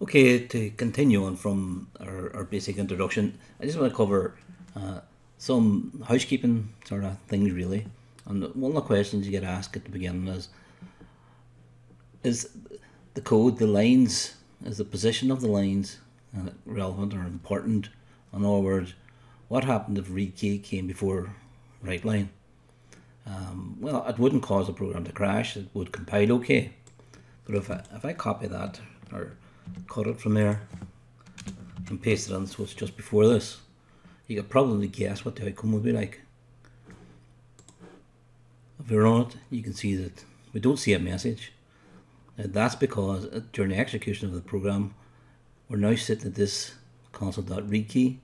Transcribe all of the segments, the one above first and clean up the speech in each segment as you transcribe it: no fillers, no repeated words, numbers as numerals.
Okay, to continue on from our basic introduction, I just want to cover uh, some housekeeping sort of things, really. And one of the questions you get asked at the beginning is the code, the lines, is the position of the lines relevant or important? In other words, what happened if read key came before write line? Well, it wouldn't cause the program to crash, it would compile okay. But if I copy that or cut it from there and paste it on, so it's just before this, you could probably guess what the outcome would be like. If we run it, you can see that we don't see a message. Now that's because during the execution of the program, we're now sitting at this console.read key.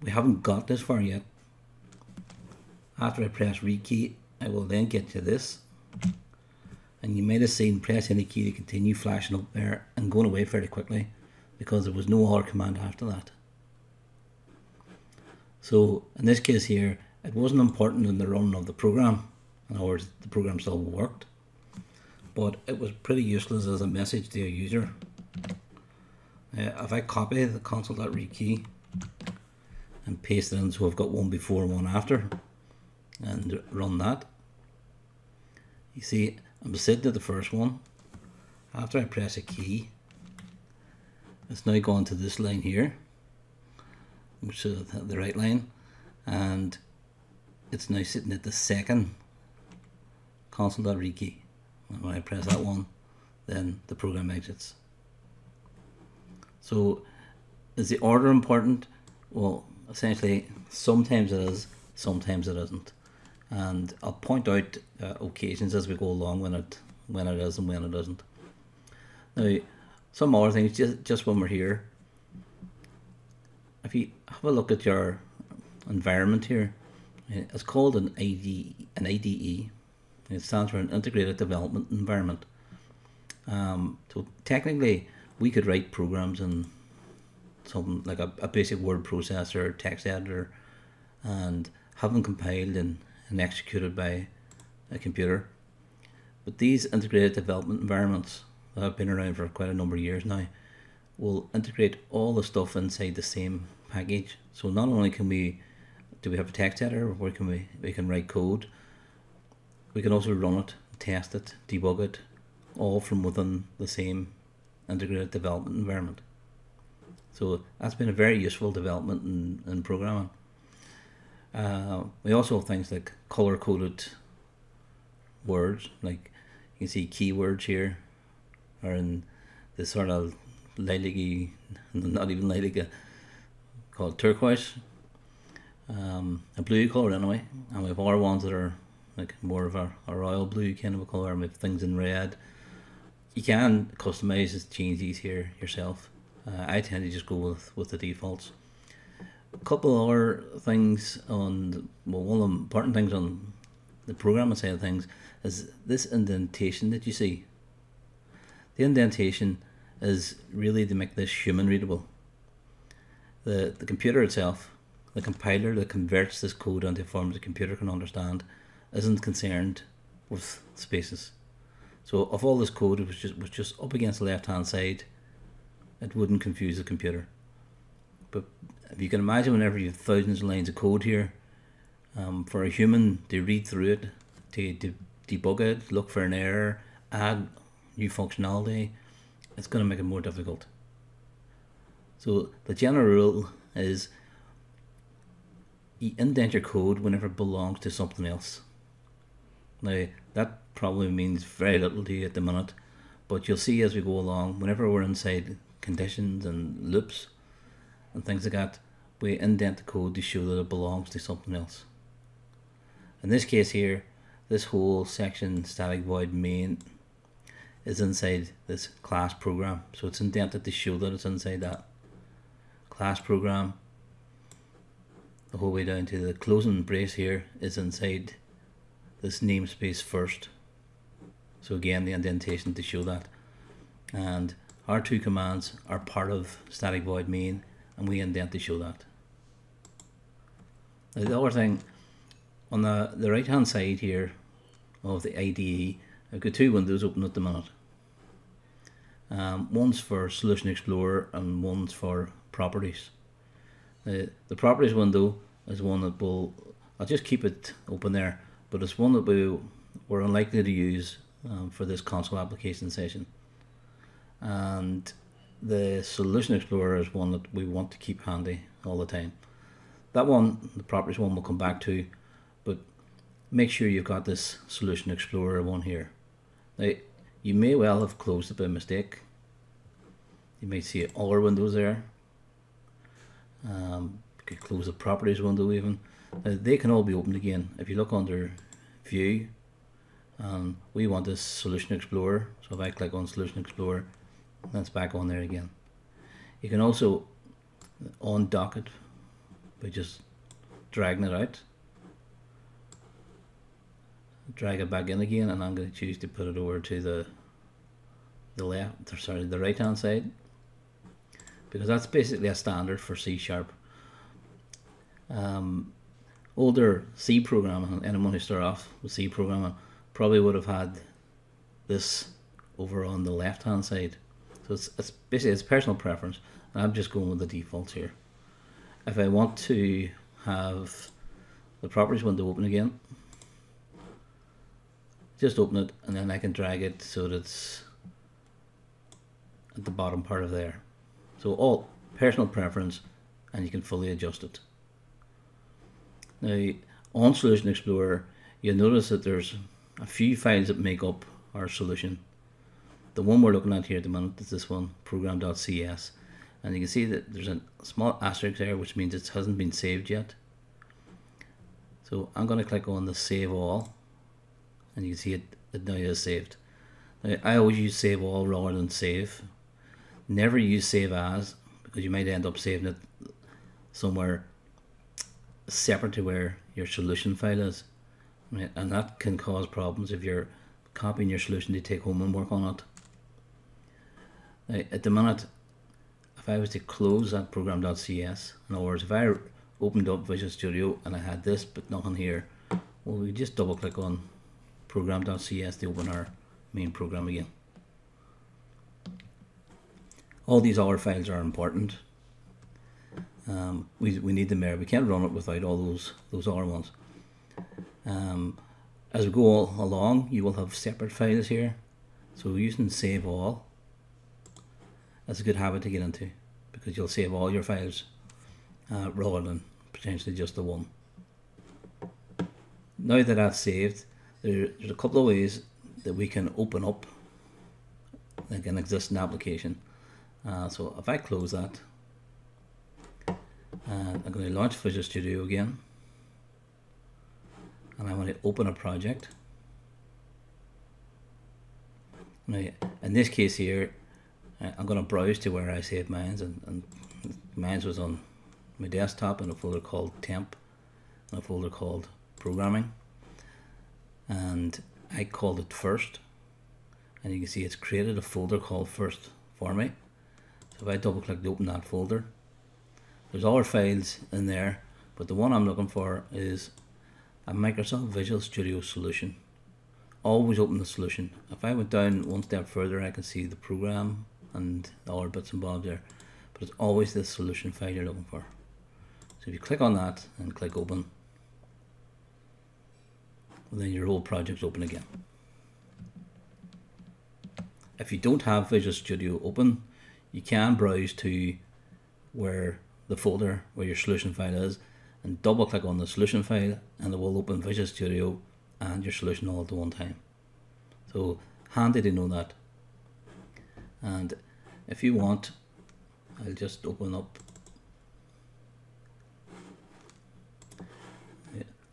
We haven't got this far yet. After I press read key, I will then get to this. And you might have seen press any key to continue flashing up there and going away fairly quickly because there was no other command after that. So in this case here, it wasn't important in the run of the program. In other words, the program still worked, but it was pretty useless as a message to a user. If I copy the console.read key and paste it in, so I've got one before and one after, and run that, you see I'm sitting at the first one. After I press a key, it's now gone to this line here, which is the right line, and it's now sitting at the second console.read key. And when I press that one, then the program exits. So is the order important? Well, essentially sometimes it is, sometimes it isn't. And I'll point out occasions as we go along when it is and when it isn't. Now, some other things, just when we're here, if you have a look at your environment here, it's called an IDE. It stands for an Integrated Development Environment. So technically, we could write programs in something like a basic word processor, text editor, and have them compiled and executed by a computer. But these integrated development environments that have been around for quite a number of years now will integrate all the stuff inside the same package. So not only do we have a text editor where we can write code, we can also run it, test it, debug it, all from within the same integrated development environment. So that's been a very useful development in programming. We also have things like color-coded words, like you can see keywords here are in this sort of lilac-y, not even lilac, called turquoise, a blue colour anyway, and we have other ones that are like more of a royal blue kind of a colour, and we have things in red. You can customise and change these here yourself. I tend to just go with the defaults. A couple other things one of the important things on the programming side of things is this indentation that you see. The indentation is really to make this human readable. The computer itself, the compiler that converts this code into a form the computer can understand, isn't concerned with spaces. So if all this code was just up against the left hand side, it wouldn't confuse the computer. But if you can imagine, whenever you have thousands of lines of code here, for a human to read through it, to debug it, look for an error, add new functionality, it's going to make it more difficult. So the general rule is you indent your code whenever it belongs to something else. Now that probably means very little to you at the minute, but you'll see as we go along, whenever we're inside conditions and loops and things like that, we indent the code to show that it belongs to something else. In this case here, this whole section static void main is inside this class program, so it's indented to show that it's inside that class program. The whole way down to the closing brace here is inside this namespace first, so again the indentation to show that. And our two commands are part of static void main, and we indent to show that. Now the other thing, on the right hand side here of the IDE, I've got two windows open at the minute. One's for Solution Explorer and one's for Properties. The Properties window is one that I'll just keep it open there, but it's one that we're unlikely to use for this console application session. And the Solution Explorer is one that we want to keep handy all the time. That one, the Properties one, we'll come back to, but make sure you've got this Solution Explorer one here. Now, you may well have closed it by mistake. You may see other windows there. You could close the Properties window even. They can all be opened again. If you look under View, we want this Solution Explorer. So if I click on Solution Explorer, that's back on there again. You can also undock it by just dragging it out. Drag it back in again, and I'm going to choose to put it over to the right hand side, because that's basically a standard for C#. Older C programming, anyone who started off with C programming probably would have had this over on the left hand side. So it's basically it's personal preference, and I'm just going with the defaults here. If I want to have the Properties window open again, just open it, and then I can drag it so that it's at the bottom part of there. So all personal preference, and you can fully adjust it. Now on Solution Explorer, you'll notice that there's a few files that make up our solution. The one we're looking at here at the minute is this one, program.cs, and you can see that there's a small asterisk there, which means it hasn't been saved yet. So I'm going to click on the Save All, and you can see it now is saved. Now, I always use Save All rather than Save. Never use Save As, because you might end up saving it somewhere separate to where your solution file is, right? And that can cause problems if you're copying your solution to take home and work on it. Now, at the minute, if I was to close that program.cs, in other words, if I opened up Visual Studio and I had this but nothing here, well, we just double click on program.cs to open our main program again. All these other files are important. We need them there. We can't run it without all those other ones. As we go along, you will have separate files here. So using Save All, that's a good habit to get into, because you'll save all your files rather than potentially just the one. Now that that's saved, there's a couple of ways that we can open up like an existing application. So if I close that, and I'm going to launch Visual Studio again, and I want to open a project. Now, in this case here, I'm going to browse to where I saved mine, and mine was on my desktop in a folder called Temp and a folder called Programming, and I called it First, and you can see it's created a folder called First for me. So if I double click to open that folder, there's other files in there, but the one I'm looking for is a Microsoft Visual Studio solution. Always open the solution. If I went down one step further, I can see the program and the other bits and bobs there, but it's always this solution file you're looking for. So if you click on that and click open, well, then your whole project's open again. If you don't have Visual Studio open, you can browse to where the folder where your solution file is, and double click on the solution file, and it will open Visual Studio and your solution all at one time. So handy to know that. And if you want, I'll just open up,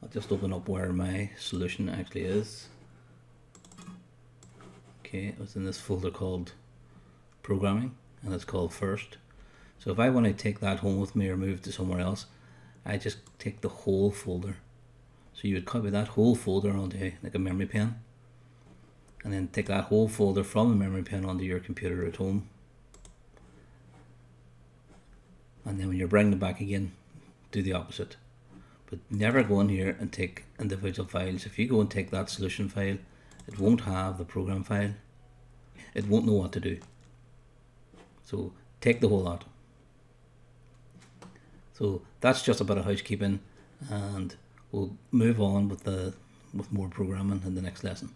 I'll just open up where my solution actually is. Okay, it's in this folder called Programming, and it's called First. So if I want to take that home with me or move to somewhere else, I just take the whole folder. So you would copy that whole folder onto like a memory pen, and then take that whole folder from the memory pen onto your computer at home. And then when you're bringing it back again, do the opposite. But never go in here and take individual files. If you go and take that solution file, it won't have the program file. It won't know what to do. So take the whole lot. So that's just a bit of housekeeping, and we'll move on with more programming in the next lesson.